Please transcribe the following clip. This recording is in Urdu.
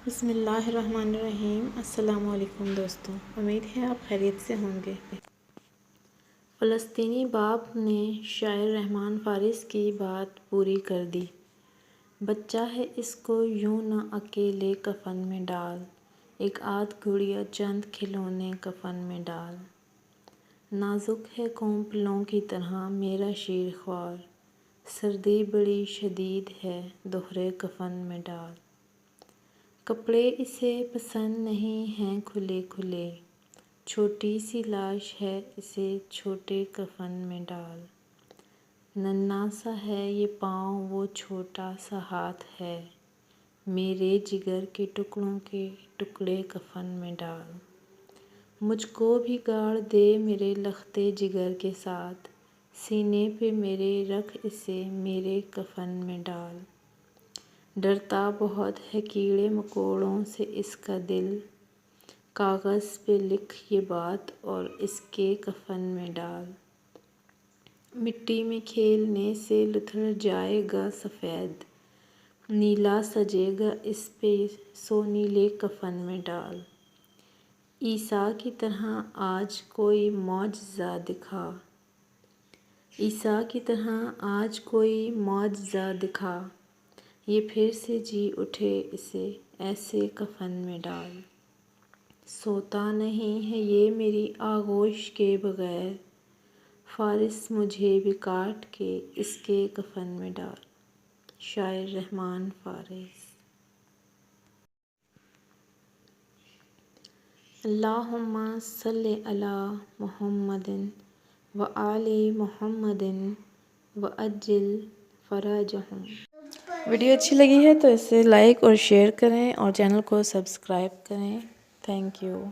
بسم اللہ الرحمن الرحیم۔ السلام علیکم دوستوں، امید ہے آپ خیریت سے ہوں گے۔ فلسطینی باپ نے شاعر رحمان فارس کی بات پوری کر دی۔ بچہ ہے اس کو یوں نہ اکیلے کفن میں ڈال، ایک آدھ گڑیا چند کھلونے کفن میں ڈال۔ نازک ہے کونپلوں کی طرح میرا شیر خوار، سردی بڑی شدید ہے دوہرے کفن میں ڈال۔ کپڑے اسے پسند نہیں ہیں کھلے کھلے، چھوٹی سی لاش ہے اسے چھوٹے کفن میں ڈال۔ ننھا سا ہے یہ پاؤں وہ چھوٹا سا ہاتھ ہے، میرے جگر کے ٹکڑوں کے ٹکڑے کفن میں ڈال۔ مجھ کو بھی گاڑ دے میرے لختے جگر کے ساتھ، سینے پہ میرے رکھ اسے میرے کفن میں ڈال۔ ڈرتا بہت ہے کیڑے مکوڑوں سے اس کا دل، کاغذ پہ لکھ یہ بات اور اس کے کفن میں ڈال۔ مٹی میں کھیلنے سے لتھڑ جائے گا سفید، نیلا سجے گا اس پہ سو نیلے کفن میں ڈال۔ عیسیٰ کی طرح آج کوئی معجزہ دکھا، عیسیٰ کی طرح آج کوئی معجزہ دکھا، یہ پھر سے جی اٹھے اسے ایسے کفن میں ڈال۔ سوتا نہیں ہے یہ میری آغوش کے بغیر، فارس مجھے بھی کاٹ کے اس کے کفن میں ڈال۔ شاعر رحمان فارس۔ اللہم صلی علی محمد وآل محمد وعجل فرجہم۔ ویڈیو اچھی لگی ہے تو اسے لائک اور شیئر کریں اور چینل کو سبسکرائب کریں۔ Thank you.